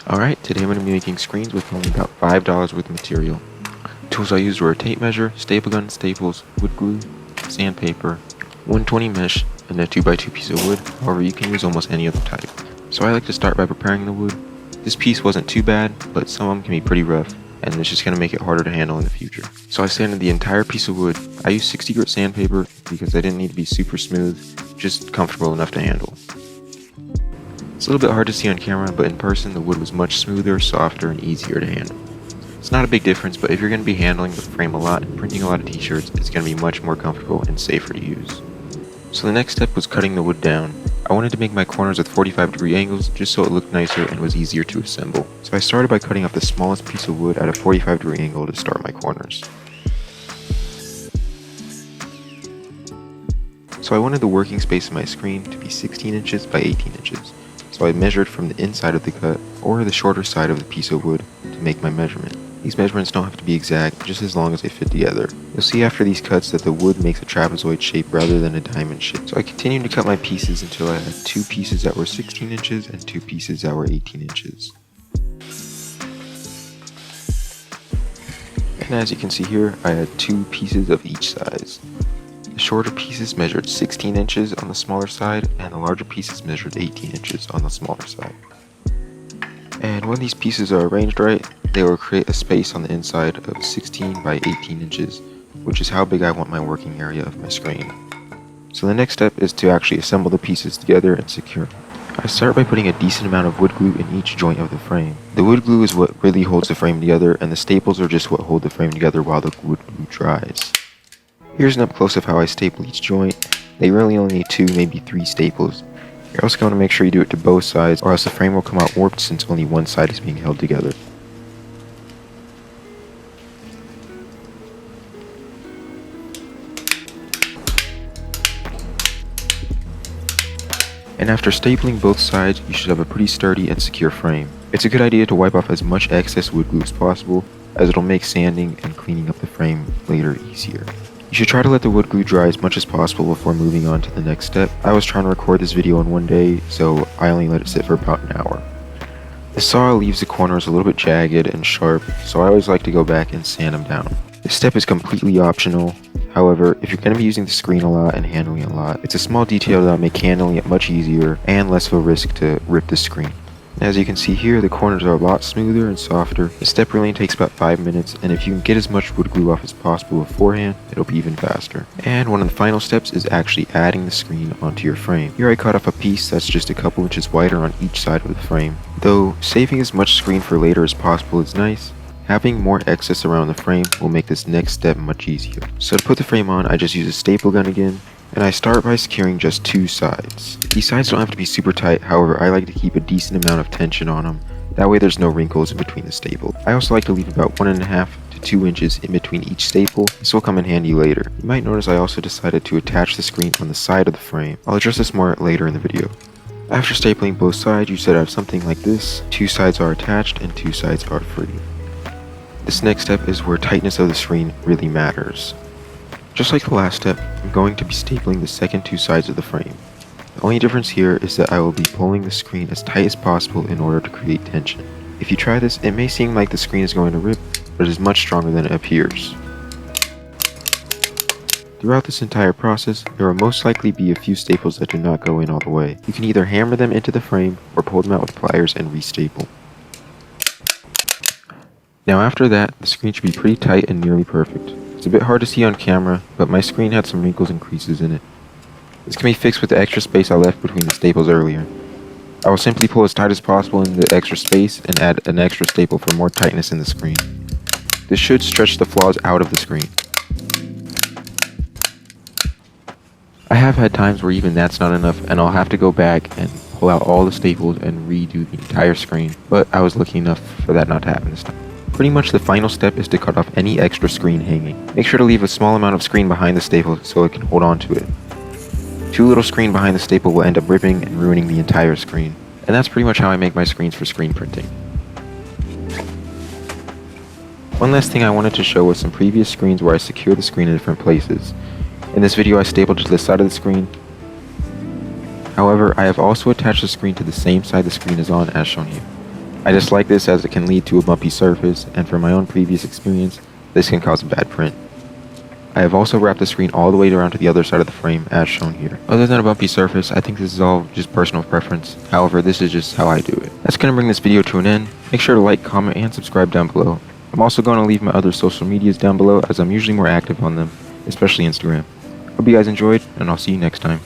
Alright, today I'm going to be making screens with only about $5 worth of material. Tools I used were a tape measure, staple gun, staples, wood glue, sandpaper, 120 mesh, and a 2x2 piece of wood. However, you can use almost any other type. So I like to start by preparing the wood. This piece wasn't too bad, but some of them can be pretty rough, and it's just going to make it harder to handle in the future. So I sanded the entire piece of wood. I used 60 grit sandpaper because I didn't need to be super smooth, just comfortable enough to handle. It's a little bit hard to see on camera, but in person the wood was much smoother, softer, and easier to handle. It's not a big difference, but if you're going to be handling the frame a lot and printing a lot of t-shirts, it's going to be much more comfortable and safer to use. So the next step was cutting the wood down. I wanted to make my corners with 45-degree angles just so it looked nicer and was easier to assemble. So I started by cutting off the smallest piece of wood at a 45-degree angle to start my corners. So I wanted the working space of my screen to be 16 inches by 18 inches. So I measured from the inside of the cut, or the shorter side of the piece of wood, to make my measurement. These measurements don't have to be exact, just as long as they fit together. You'll see after these cuts that the wood makes a trapezoid shape rather than a diamond shape. So I continued to cut my pieces until I had 2 pieces that were 16 inches and 2 pieces that were 18 inches. And as you can see here, I had 2 pieces of each size. The shorter pieces measured 16 inches on the smaller side, and the larger pieces measured 18 inches on the smaller side. And when these pieces are arranged right, they will create a space on the inside of 16 by 18 inches, which is how big I want my working area of my screen. So the next step is to actually assemble the pieces together and secure them. I start by putting a decent amount of wood glue in each joint of the frame. The wood glue is what really holds the frame together, and the staples are just what hold the frame together while the wood glue dries. Here's an up close of how I staple each joint. They really only need 2, maybe 3 staples. You're also going to make sure you do it to both sides, or else the frame will come out warped since only one side is being held together. And after stapling both sides, you should have a pretty sturdy and secure frame. It's a good idea to wipe off as much excess wood glue as possible, as it'll make sanding and cleaning up the frame later easier. You should try to let the wood glue dry as much as possible before moving on to the next step. I was trying to record this video in one day, so I only let it sit for about an hour. The saw leaves the corners a little bit jagged and sharp, so I always like to go back and sand them down. This step is completely optional. However, if you're going to be using the screen a lot and handling it a lot, it's a small detail that'll make handling it much easier and less of a risk to rip the screen. As you can see here, the corners are a lot smoother and softer. The step really takes about 5 minutes, and if you can get as much wood glue off as possible beforehand, it'll be even faster. And one of the final steps is actually adding the screen onto your frame. Here I cut off a piece that's just a couple inches wider on each side of the frame. Though saving as much screen for later as possible is nice, having more excess around the frame will make this next step much easier. So to put the frame on, I just use a staple gun again, and I start by securing just 2 sides. These sides don't have to be super tight, however I like to keep a decent amount of tension on them, that way there's no wrinkles in between the staple. I also like to leave about 1.5 to 2 inches in between each staple. This will come in handy later. You might notice I also decided to attach the screen on the side of the frame. I'll address this more later in the video. After stapling both sides, you should have something like this. 2 sides are attached and 2 sides are free. This next step is where tightness of the screen really matters. Just like the last step, I'm going to be stapling the second 2 sides of the frame. The only difference here is that I will be pulling the screen as tight as possible in order to create tension. If you try this, it may seem like the screen is going to rip, but it is much stronger than it appears. Throughout this entire process, there will most likely be a few staples that do not go in all the way. You can either hammer them into the frame or pull them out with pliers and restaple. Now after that, the screen should be pretty tight and nearly perfect. It's a bit hard to see on camera, but my screen had some wrinkles and creases in it. This can be fixed with the extra space I left between the staples earlier. I will simply pull as tight as possible in the extra space and add an extra staple for more tightness in the screen. This should stretch the flaws out of the screen. I have had times where even that's not enough, and I'll have to go back and pull out all the staples and redo the entire screen, but I was lucky enough for that not to happen this time. Pretty much the final step is to cut off any extra screen hanging. Make sure to leave a small amount of screen behind the staple so it can hold on to it. Too little screen behind the staple will end up ripping and ruining the entire screen. And that's pretty much how I make my screens for screen printing. One last thing I wanted to show was some previous screens where I secure the screen in different places. In this video I stapled to the side of the screen. However, I have also attached the screen to the same side the screen is on as shown here. I dislike this as it can lead to a bumpy surface, and from my own previous experience, this can cause a bad print. I have also wrapped the screen all the way around to the other side of the frame as shown here. Other than a bumpy surface, I think this is all just personal preference. However, this is just how I do it. That's going to bring this video to an end. Make sure to like, comment, and subscribe down below. I'm also going to leave my other social medias down below as I'm usually more active on them, especially Instagram. Hope you guys enjoyed, and I'll see you next time.